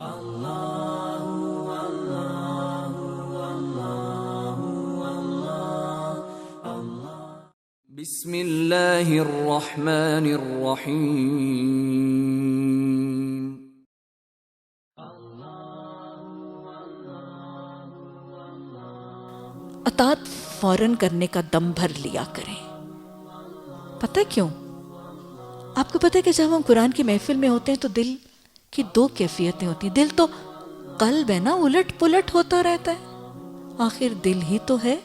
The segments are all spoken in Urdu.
بسم اللہ الرحمن الرحیم۔ اطاعت فوراً کرنے کا دم بھر لیا کریں۔ پتہ کیوں؟ آپ کو پتہ ہے کہ جب ہم قرآن کی محفل میں ہوتے ہیں تو دل کی دو کیفیتیں ہوتی ہیں۔ دل تو قلب ہے نا، الٹ پلٹ ہوتا رہتا ہے، آخر دل ہی تو ہے۔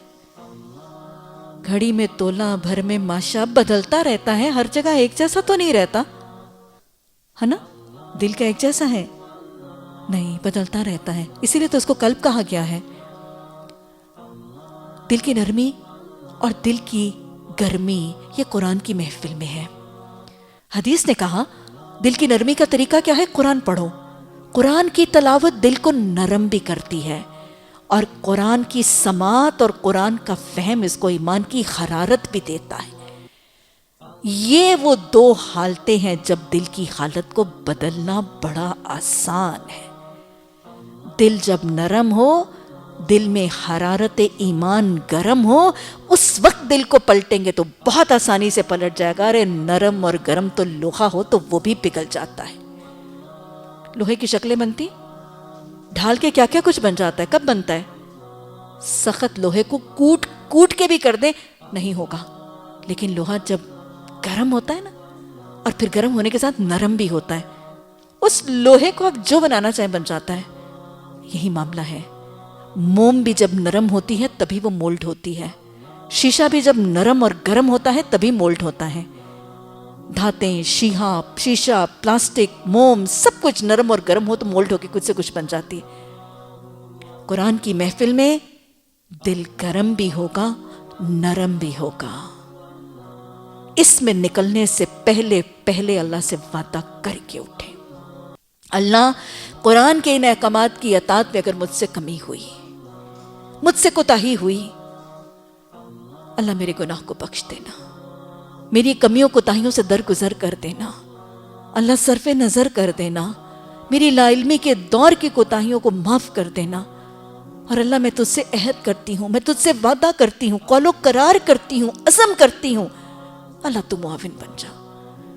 گھڑی میں تولا، بھر میں ماشا، بدلتا رہتا ہے، ہر جگہ ایک جیسا تو نہیں رہتا ہے نا؟ دل کا ایک جیسا ہے نہیں، بدلتا رہتا ہے، اسی لیے تو اس کو قلب کہا گیا ہے۔ دل کی نرمی اور دل کی گرمی یہ قرآن کی محفل میں ہے۔ حدیث نے کہا دل کی نرمی کا طریقہ کیا ہے؟ قرآن پڑھو۔ قرآن کی تلاوت دل کو نرم بھی کرتی ہے، اور قرآن کی سماعت اور قرآن کا فہم اس کو ایمان کی حرارت بھی دیتا ہے۔ یہ وہ دو حالتیں ہیں جب دل کی حالت کو بدلنا بڑا آسان ہے۔ دل جب نرم ہو، دل میں حرارت ایمان گرم ہو، اس وقت دل کو پلٹیں گے تو بہت آسانی سے پلٹ جائے گا۔ ارے نرم اور گرم تو لوہا ہو تو وہ بھی پگھل جاتا ہے۔ لوہے کی شکلیں بنتی، ڈھال کے کیا کیا کچھ بن جاتا ہے۔ کب بنتا ہے؟ سخت لوہے کو کوٹ کے بھی کر دیں نہیں ہوگا، لیکن لوہا جب گرم ہوتا ہے نا، اور پھر گرم ہونے کے ساتھ نرم بھی ہوتا ہے، اس لوہے کو آپ جو بنانا چاہیں بن جاتا ہے۔ یہی معاملہ ہے، موم بھی جب نرم ہوتی ہے تبھی وہ مولڈ ہوتی ہے، شیشہ بھی جب نرم اور گرم ہوتا ہے تبھی مولڈ ہوتا ہے۔ دھاتیں، شیشہ، پلاسٹک، موم، سب کچھ نرم اور گرم ہو تو مولڈ ہو کے کچھ سے کچھ بن جاتی ہے۔ قرآن کی محفل میں دل گرم بھی ہوگا، نرم بھی ہوگا۔ اس میں نکلنے سے پہلے اللہ سے وعدہ کر کے اٹھے، اللہ قرآن کے ان احکامات کی اطاعت میں اگر مجھ سے کمی ہوئی، مجھ سے کوتاہی ہوئی، اللہ میرے گناہ کو بخش دینا، میری کمیوں کوتاہیوں سے درگزر کر دینا، اللہ صرف نظر کر دینا، میری لا علمی کے دور کی کوتاہیوں کو معاف کر دینا۔ اور اللہ میں تجھ سے عہد کرتی ہوں، میں تجھ سے وعدہ کرتی ہوں، قول و قرار کرتی ہوں، عزم کرتی ہوں، اللہ تو معاون بن جا،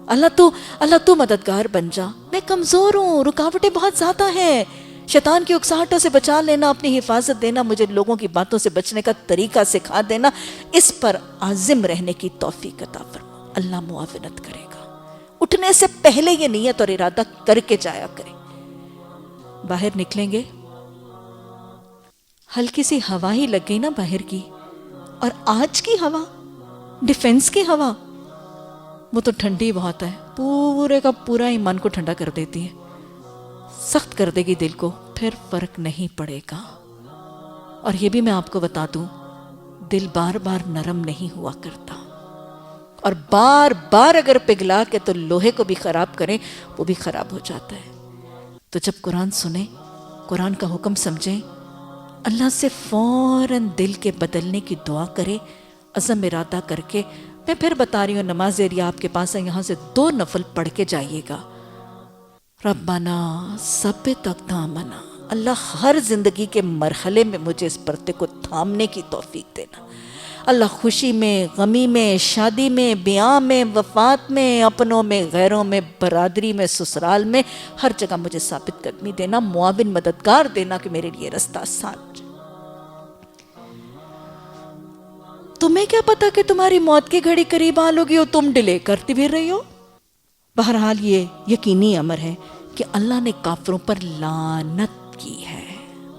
اللہ تو مددگار بن جا۔ میں کمزور ہوں، رکاوٹیں بہت زیادہ ہیں، شیطان کی اکساہٹوں سے بچا لینا، اپنی حفاظت دینا، مجھے لوگوں کی باتوں سے بچنے کا طریقہ سکھا دینا، اس پر عازم رہنے کی توفیق عطا فرما۔ اللہ معاونت کرے گا۔ اٹھنے سے پہلے یہ نیت اور ارادہ کر کے جایا کریں۔ باہر نکلیں گے، ہلکی سی ہوا ہی لگ گئی نا باہر کی، اور آج کی ہوا، ڈیفنس کی ہوا، وہ تو ٹھنڈی بہت ہے، پورے کا پورا ایمان کو ٹھنڈا کر دیتی ہے، سخت کر دے گی دل کو، پھر فرق نہیں پڑے گا۔ اور یہ بھی میں آپ کو بتا دوں، دل بار بار نرم نہیں ہوا کرتا، اور بار بار اگر پگھلا کے تو لوہے کو بھی خراب کریں وہ بھی خراب ہو جاتا ہے۔ تو جب قرآن سنیں، قرآن کا حکم سمجھیں، اللہ سے فوراً دل کے بدلنے کی دعا کرے، عزم ارادہ کر کے۔ میں پھر بتا رہی ہوں، نماز ایریا آپ کے پاس ہے، یہاں سے 2 نفل پڑھ کے جائیے گا۔ ربنا ثبت اقدامنا، اللہ ہر زندگی کے مرحلے میں مجھے اس پردے کو تھامنے کی توفیق دینا۔ اللہ خوشی میں، غمی میں، شادی میں، بیاہ میں، وفات میں، اپنوں میں، غیروں میں، برادری میں، سسرال میں، ہر جگہ مجھے ثابت قدمی دینا، معاون مددگار دینا کہ میرے لیے رستہ آسان ہو جائے۔ تمہیں کیا پتا کہ تمہاری موت کی گھڑی قریب آ لوگی اور تم ڈیلے کرتی بھی رہی ہو؟ بہرحال یہ یقینی امر ہے کہ اللہ نے کافروں پر لعنت کی ہے۔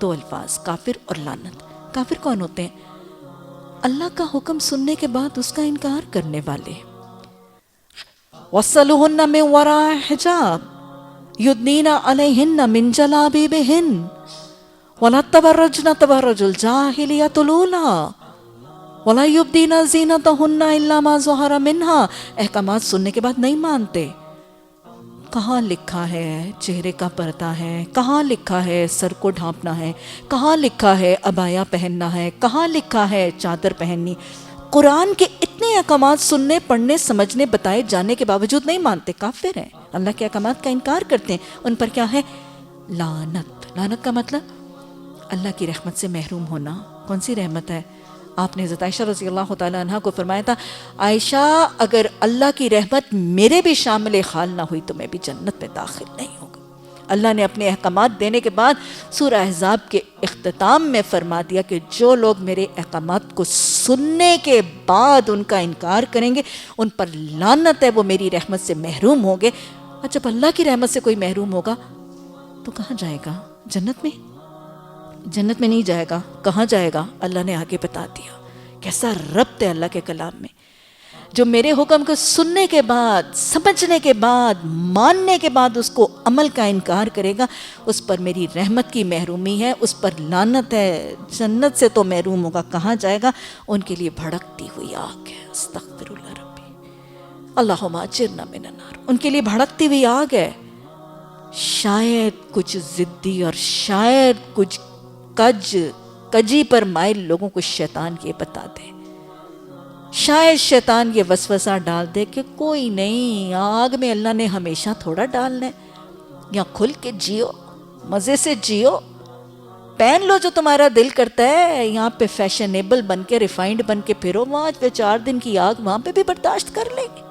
2 الفاظ، کافر اور لعنت۔ کافر کون ہوتے ہیں؟ اللہ کا حکم سننے کے بعد اس کا انکار کرنے والے۔ وَصَلُهُنَّ مِنْ وَرَاءِ حِجَابٍ يُدْنِينَ عَلَيْهِنَّ مِنْ جَلَابِيبِهِنَّ وَلَا تَبَرَّجْنَ تَبَرُّجَ الْجَاهِلِيَّةِ الْأُولَىٰ وَلَا يُبْدِينَ زِينَتَهُنَّ إِلَّا مَا ظَهَرَ مِنْهَا۔ احکامات سننے کے بعد نہیں مانتے۔ کہاں لکھا ہے چہرے کا پردہ ہے؟ کہاں لکھا ہے سر کو ڈھانپنا ہے؟ کہاں لکھا ہے عبایا پہننا ہے؟ کہاں لکھا ہے چادر پہننی؟ قرآن کے اتنے احکامات سننے، پڑھنے، سمجھنے، بتائے جانے کے باوجود نہیں مانتے، کافر ہیں، اللہ کے احکامات کا انکار کرتے ہیں۔ ان پر کیا ہے؟ لعنت کا مطلب اللہ کی رحمت سے محروم ہونا. کون سی رحمت ہے؟ آپ نے حضرت عائشہ رضی اللہ تعالیٰ عنہ کو فرمایا تھا، عائشہ اگر اللہ کی رحمت میرے بھی شامل خال نہ ہوئی تو میں بھی جنت میں داخل نہیں ہوگا. اللہ نے اپنے احکامات دینے کے بعد سورہ احزاب کے اختتام میں فرما دیا کہ جو لوگ میرے احکامات کو سننے کے بعد ان کا انکار کریں گے ان پر لعنت ہے، وہ میری رحمت سے محروم ہوں گے. اور جب اللہ کی رحمت سے کوئی محروم ہوگا تو کہاں جائے گا؟ جنت میں؟ جنت میں نہیں جائے گا. کہاں جائے گا؟ اللہ نے آگے بتا دیا. کیسا ربط ہے اللہ کے کلام میں. جو میرے حکم کو سننے کے بعد، سمجھنے کے بعد، ماننے کے بعد اس کو عمل کا انکار کرے گا اس پر میری رحمت کی محرومی ہے، اس پر لعنت ہے. جنت سے تو محروم ہوگا. کہاں جائے گا؟ ان کے لیے بھڑکتی ہوئی آگ ہے. استغفر اللہ ربی اللہم اجرنا من النار. ان کے لیے بھڑکتی ہوئی آگ ہے. شاید کچھ ضدی اور شاید کچھ کجی پر مائل لوگوں کو شیطان یہ بتا دے، شاید شیطان یہ وسوسہ ڈال دے کہ کوئی نہیں، آگ میں اللہ نے ہمیشہ تھوڑا ڈالنا ہے، یا کھل کے جیو، مزے سے جیو، پہن لو جو تمہارا دل کرتا ہے، یہاں پہ فیشنیبل بن کے، ریفائنڈ بن کے پھرو، وہاں پہ 4 دن کی آگ وہاں پہ بھی برداشت کر لیں گے.